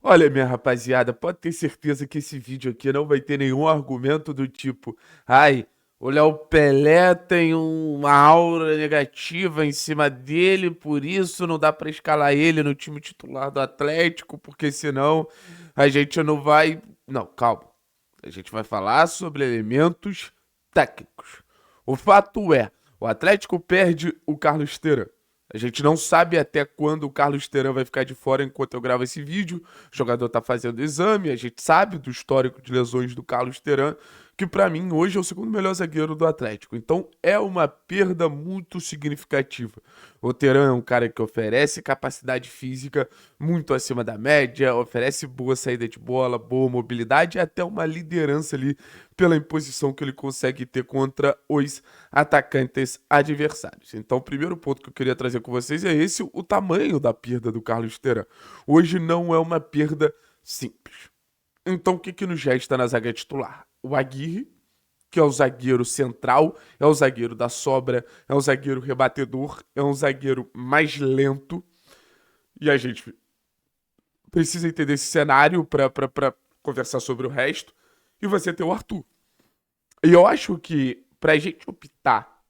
Olha, minha rapaziada, pode ter certeza que esse vídeo aqui não vai ter nenhum argumento do tipo, ai, o Léo Pelé tem uma aura negativa em cima dele, por isso não dá pra escalar ele no time titular do Atlético, porque senão a gente não vai. Não, calma. A gente vai falar sobre elementos técnicos. O fato é, o Atlético perde o Carlos Teran. A gente não sabe até quando o Carlos Teran vai ficar de fora enquanto eu gravo esse vídeo. O jogador está fazendo exame, a gente sabe do histórico de lesões do Carlos Teran, que para mim hoje é o segundo melhor zagueiro do Atlético. Então é uma perda muito significativa. O Teran é um cara que oferece capacidade física muito acima da média, oferece boa saída de bola, boa mobilidade e até uma liderança ali pela imposição que ele consegue ter contra os atacantes adversários. Então, o primeiro ponto que eu queria trazer com vocês é esse, o tamanho da perda do Carlos Teran. Hoje não é uma perda simples. Então, o que que nos resta na zaga titular? O Aguirre, que é o zagueiro central, é o zagueiro da sobra, é o zagueiro rebatedor, é um zagueiro mais lento. E a gente precisa entender esse cenário para conversar sobre o resto. E você tem o Arthur. E eu acho que pra gente optar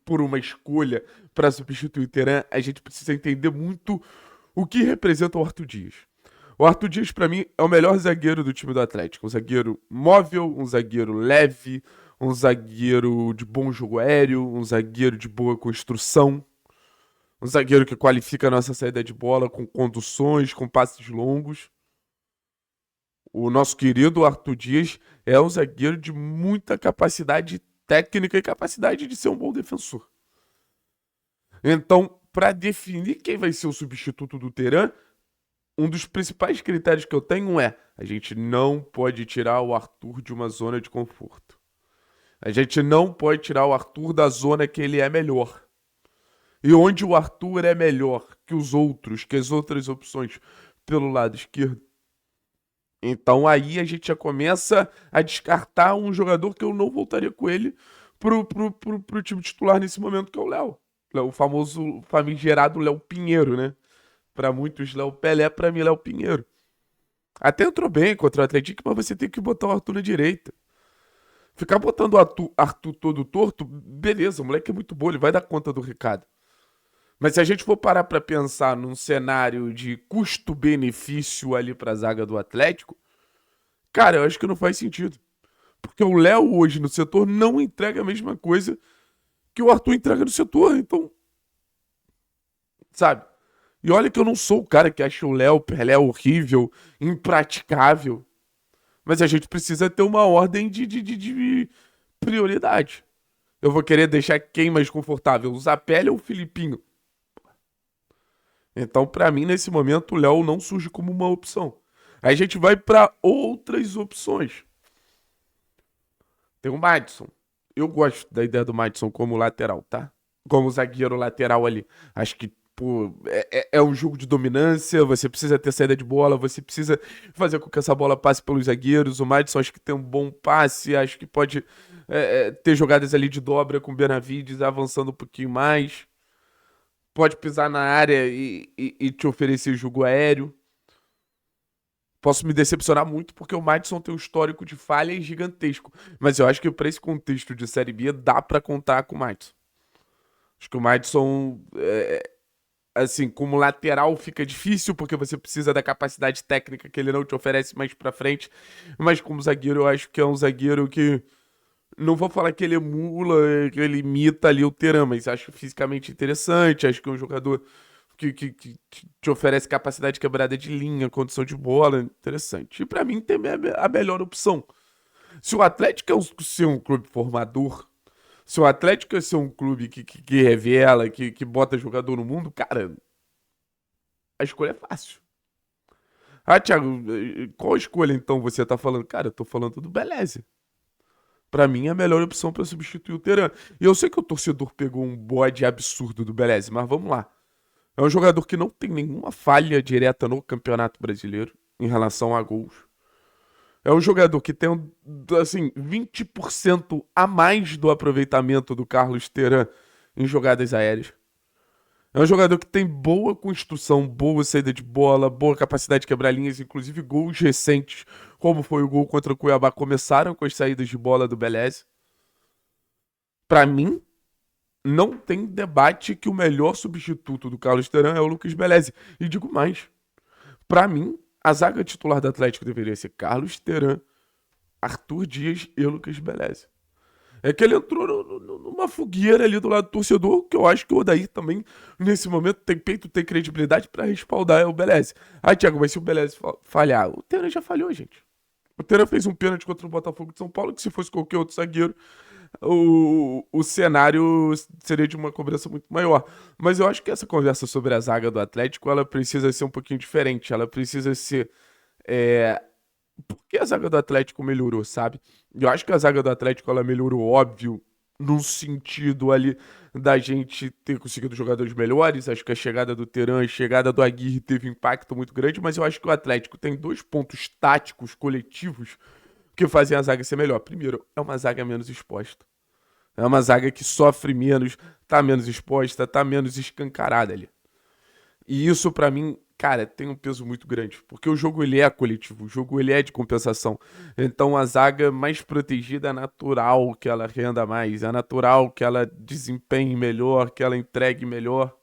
por uma escolha para substituir o Teran, a gente precisa entender muito o que representa o Arthur Dias. O Arthur Dias, pra mim, é o melhor zagueiro do time do Atlético. Um zagueiro móvel, um zagueiro leve, um zagueiro de bom jogo aéreo, um zagueiro de boa construção, um zagueiro que qualifica a nossa saída de bola com conduções, com passes longos. O nosso querido Arthur Dias é um zagueiro de muita capacidade técnica e capacidade de ser um bom defensor. Então, para definir quem vai ser o substituto do Teran, um dos principais critérios que eu tenho é: a gente não pode tirar o Arthur de uma zona de conforto. A gente não pode tirar o Arthur da zona que ele é melhor. E onde o Arthur é melhor que os outros, que as outras opções pelo lado esquerdo. Então aí a gente já começa a descartar um jogador que eu não voltaria com ele pro time titular nesse momento, que é o Léo. O famoso famigerado Léo Pinheiro, né? Pra muitos, Léo Pelé, pra mim, Léo Pinheiro. Até entrou bem contra o Atlético, mas você tem que botar o Arthur na direita. Ficar botando o Arthur todo torto, beleza, o moleque é muito bom, ele vai dar conta do recado. Mas se a gente for parar pra pensar num cenário de custo-benefício ali pra zaga do Atlético, cara, eu acho que não faz sentido. Porque o Léo hoje no setor não entrega a mesma coisa que o Arthur entrega no setor. Então, sabe? E olha que eu não sou o cara que acha o Léo Pelé horrível, impraticável. Mas a gente precisa ter uma ordem de prioridade. Eu vou querer deixar quem mais confortável? O Zapelli ou o Filipinho? Então, pra mim, nesse momento, o Léo não surge como uma opção. Aí a gente vai pra outras opções. Tem o Madison. Eu gosto da ideia do Madison como lateral, tá? Como zagueiro lateral ali. Acho que, pô, é um jogo de dominância, você precisa ter saída de bola, você precisa fazer com que essa bola passe pelos zagueiros. O Madison acho que tem um bom passe, acho que pode ter jogadas ali de dobra com o Benavides avançando um pouquinho mais. Pode pisar na área e te oferecer jogo aéreo. Posso me decepcionar muito porque o Madison tem um histórico de falhas gigantesco. Mas eu acho que para esse contexto de Série B dá para contar com o Madison. Acho que o Madison, assim, como lateral fica difícil porque você precisa da capacidade técnica que ele não te oferece mais pra frente. Mas como zagueiro, eu acho que é um zagueiro que. Não vou falar que ele emula, que ele imita ali o Teran, mas acho fisicamente interessante. Acho que é um jogador que te oferece capacidade de quebrada de linha, condição de bola, interessante. E pra mim também é a melhor opção. Se o Atlético é ser um clube formador, se o Atlético é ser um clube que revela, que bota jogador no mundo, cara, a escolha é fácil. Ah, Thiago, qual escolha então você tá falando? Cara, eu tô falando do Beleze. Pra mim é a melhor opção pra substituir o Teran. E eu sei que o torcedor pegou um bode absurdo do Beleze, mas vamos lá. É um jogador que não tem nenhuma falha direta no Campeonato Brasileiro em relação a gols. É um jogador que tem, assim, 20% a mais do aproveitamento do Carlos Teran em jogadas aéreas. É um jogador que tem boa construção, boa saída de bola, boa capacidade de quebrar linhas, inclusive gols recentes, como foi o gol contra o Cuiabá, começaram com as saídas de bola do Beleze. Pra mim, não tem debate que o melhor substituto do Carlos Teran é o Lucas Beleze. E digo mais, pra mim, a zaga titular do Atlético deveria ser Carlos Teran, Arthur Dias e Lucas Beleze. É que ele entrou numa fogueira ali do lado do torcedor, que eu acho que o Odair também, nesse momento, tem peito, tem credibilidade pra respaldar o Beleze. Aí, Thiago, mas se o Beleze falhar, o Teran já falhou, gente. O Teran fez um pênalti contra o Botafogo de São Paulo, que se fosse qualquer outro zagueiro, o cenário seria de uma cobrança muito maior. Mas eu acho que essa conversa sobre a zaga do Atlético, ela precisa ser um pouquinho diferente. Ela precisa ser... é, por que a zaga do Atlético melhorou, sabe? Eu acho que a zaga do Atlético ela melhorou, óbvio, no sentido ali da gente ter conseguido jogadores melhores. Acho que a chegada do Teran, a chegada do Aguirre teve um impacto muito grande, mas eu acho que o Atlético tem dois pontos táticos coletivos que fazem a zaga ser melhor. Primeiro, é uma zaga menos exposta. É uma zaga que sofre menos, tá menos exposta, tá menos escancarada ali. E isso pra mim, cara, tem um peso muito grande, porque o jogo ele é coletivo, o jogo ele é de compensação. Então a zaga mais protegida é natural que ela renda mais, é natural que ela desempenhe melhor, que ela entregue melhor.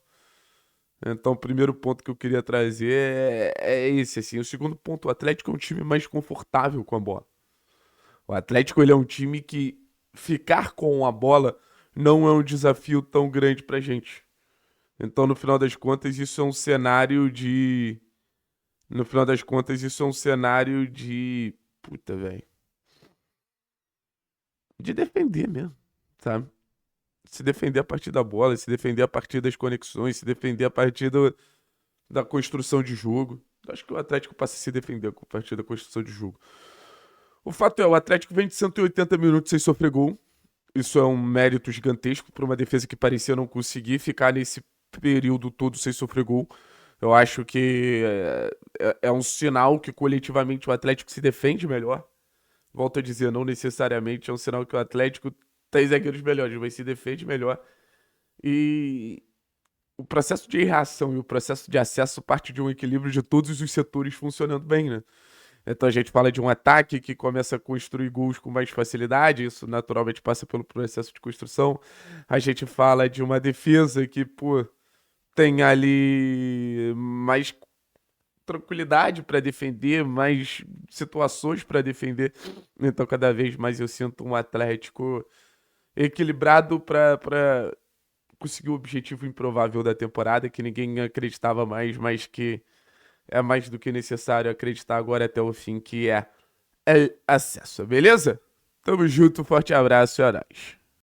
Então o primeiro ponto que eu queria trazer é esse, assim. O segundo ponto, o Atlético é um time mais confortável com a bola. O Atlético ele é um time que ficar com a bola não é um desafio tão grande pra gente. Então, no final das contas, isso é um cenário de. No final das contas, isso é um cenário de. Puta, velho. De defender mesmo, sabe? Se defender a partir da bola, se defender a partir das conexões, se defender a partir da construção de jogo. Acho que o Atlético passa a se defender a partir da construção de jogo. O fato é, o Atlético vem de 180 minutos sem sofrer gol. Isso é um mérito gigantesco para uma defesa que parecia não conseguir ficar nesse período todo sem sofrer gol. Eu acho que é um sinal que coletivamente o Atlético se defende melhor. Volto a dizer, não necessariamente é um sinal que o Atlético tem zagueiros melhores, mas se defende melhor. E o processo de reação e o processo de acesso parte de um equilíbrio de todos os setores funcionando bem, né? Então a gente fala de um ataque que começa a construir gols com mais facilidade, isso naturalmente passa pelo processo de construção. A gente fala de uma defesa que, pô, tem ali mais tranquilidade para defender, mais situações para defender. Então cada vez mais eu sinto um Atlético equilibrado para conseguir o objetivo improvável da temporada, que ninguém acreditava mais, mas que é mais do que necessário acreditar agora até o fim, que é acesso, beleza? Tamo junto, forte abraço e é nóis.